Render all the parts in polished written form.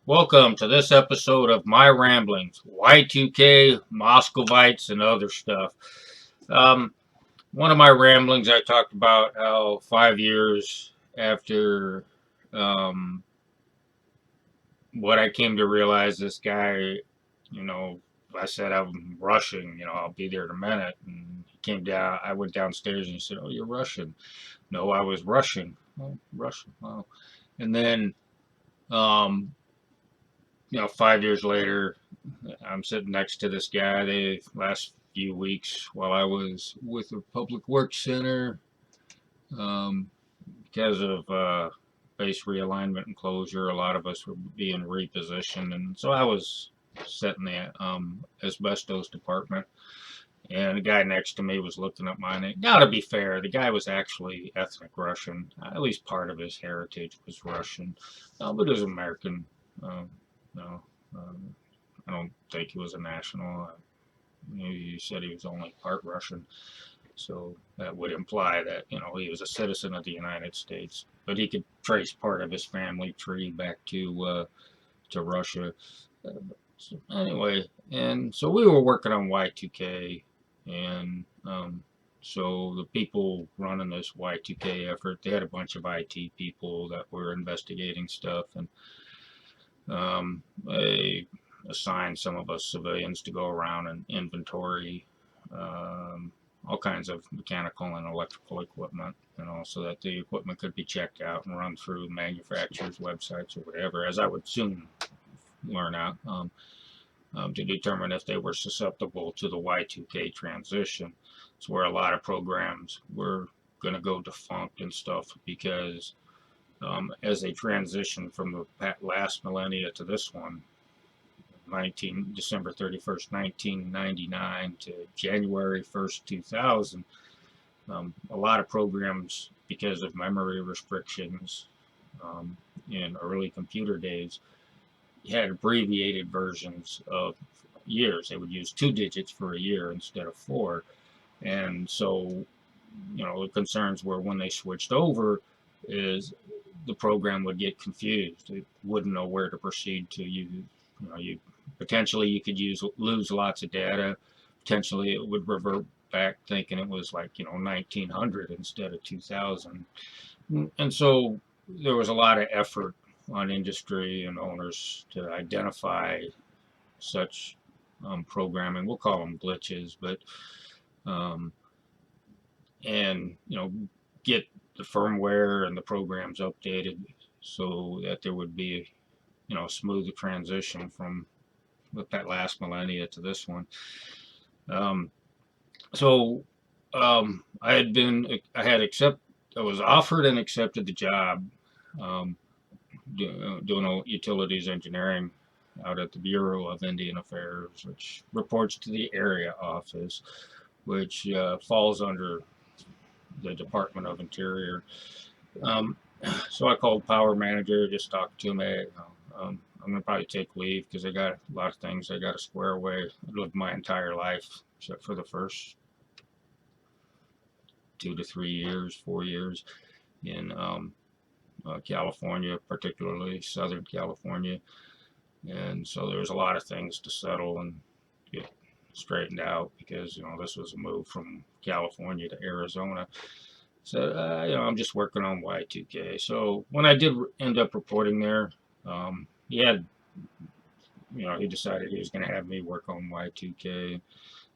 Welcome to this episode of My Ramblings, Y2K, Moscovites, and other stuff. Um, One of my ramblings, I talked about how 5 years after um, what I came to realize, this guy, you know, I said I'm Russian, I'll be there in a minute. And he came down, I went downstairs and he said, "Oh, you're Russian." No, I was Russian. Oh, Russian. Wow. And then, um, 5 years later, I'm sitting next to this guy the last few weeks while I was with the Public Works Center um, because of base realignment and closure. A lot of us were being repositioned, and so I was sitting in the asbestos department. And the guy next to me was looking at mine. Now, to be fair, the guy was actually ethnic Russian. At least part of his heritage was Russian, but he was American. Uh, no, um, I don't think he was a national. You said he was only part Russian, so that would imply that he was a citizen of the United States. But he could trace part of his family tree back to Russia. So anyway, and so we were working on Y2K, and so the people running this Y2K effort, they had a bunch of IT people that were investigating stuff, and they assigned some of us civilians to go around and inventory all kinds of mechanical and electrical equipment, so that the equipment could be checked out and run through manufacturers' websites or whatever, as I would soon learn out, to determine if they were susceptible to the Y2K transition. It's where a lot of programs were going to go defunct and stuff because as they transition from the last millennia to this one, December 31st, 1999 to January 1st, 2000, a lot of programs, because of memory restrictions um, in early computer days, had abbreviated versions of years. They would use 2 digits for a year instead of four. And so, the concerns were when they switched over is the program would get confused. It wouldn't know where to proceed to. You potentially you could lose lots of data. Potentially it would revert back thinking it was like 1900 instead of 2000. And so there was a lot of effort on industry and owners to identify such programming. We'll call them glitches, but um, and get the firmware and the programs updated so that there would be a smooth transition from that last millennia to this one. Um, so I was offered and accepted the job um, doing utilities engineering out at the Bureau of Indian Affairs, which reports to the area office, which falls under the Department of Interior. Um, so I called power manager, just talked to him. Hey, I'm gonna probably take leave because I got a lot of things I got to square away. I lived my entire life except for the first 2 to 3 years, 4 years in California, particularly Southern California, and so there was a lot of things to settle and get straightened out because this was a move from California to Arizona. So I'm just working on Y2K. So when I did end up reporting there, he had he decided he was going to have me work on Y2K.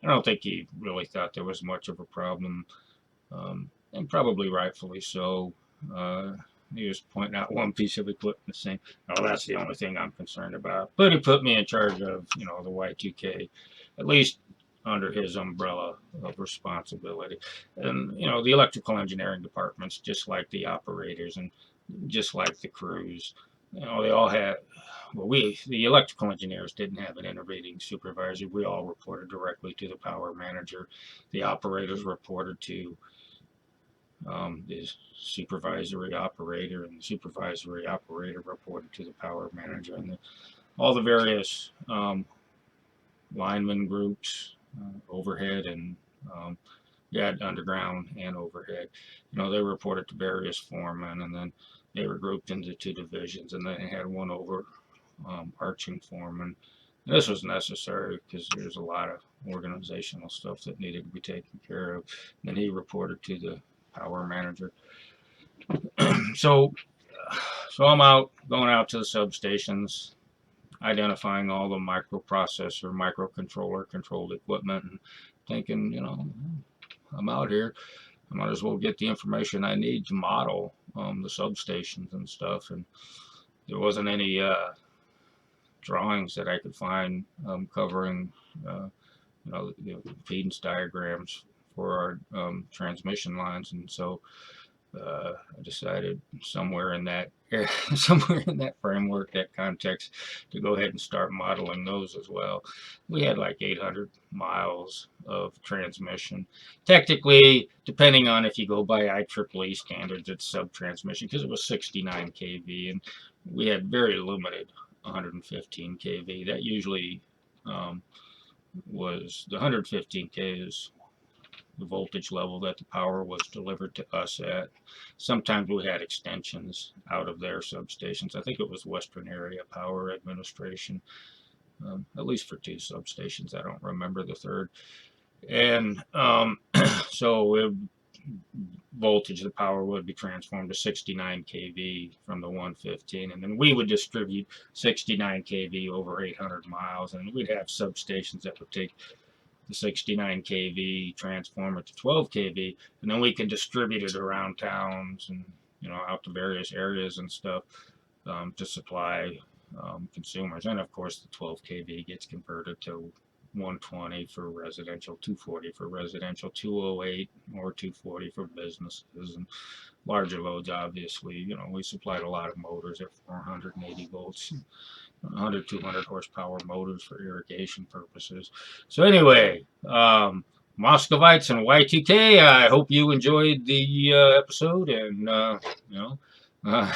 I don't think he really thought there was much of a problem, and probably rightfully so. Uh, he was pointing out one piece of equipment saying, "Oh, that's the only thing I'm concerned about." But he put me in charge of, the Y2K, at least under his umbrella of responsibility. And, the electrical engineering departments, just like the operators and just like the crews, they all had, well, the electrical engineers didn't have an intervening supervisor. We all reported directly to the power manager. The operators reported to the supervisory operator, and the supervisory operator reported to the power manager, and all the various lineman groups, overhead and yeah, underground and overhead. They reported to various foremen, and then they were grouped into two divisions, and then they had one arching foreman. And this was necessary because there's a lot of organizational stuff that needed to be taken care of. And then he reported to the power manager. So, so I'm going out to the substations, identifying all the microprocessor, microcontroller controlled equipment, and thinking, I'm out here. I might as well get the information I need to model the substations and stuff. And there wasn't any drawings that I could find covering, the impedance diagrams for our transmission lines, and so I decided somewhere in that somewhere in that framework, that context, to go ahead and start modeling those as well. We had like 800 miles of transmission. Technically, depending on if you go by IEEE standards, it's sub-transmission because it was 69 kV, and we had very limited 115 kV. That usually was the 115 kV is the voltage level that the power was delivered to us at. Sometimes we had extensions out of their substations. I think it was Western Area Power Administration, at least for 2 substations. I don't remember the third. And so voltage, the power would be transformed to 69 kV from the 115, and then we would distribute 69 kV over 800 miles, and we'd have substations that would take the 69 kV, transform it to 12 kV, and then we could distribute it around towns and out to various areas and stuff to supply consumers. And of course, the 12 kV gets converted to 120 for residential, 240 for residential, 208 or 240 for businesses, and larger loads. Obviously, we supplied a lot of motors at 480 volts. 100, 200 horsepower motors for irrigation purposes. So anyway, Moscovites and Y2K, I hope you enjoyed the episode, and I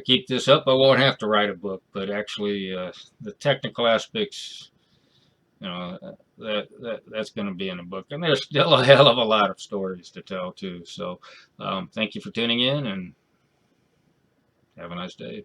keep this up, I won't have to write a book, but actually the technical aspects, that's going to be in a book, and there's still a hell of a lot of stories to tell too. So thank you for tuning in, and have a nice day.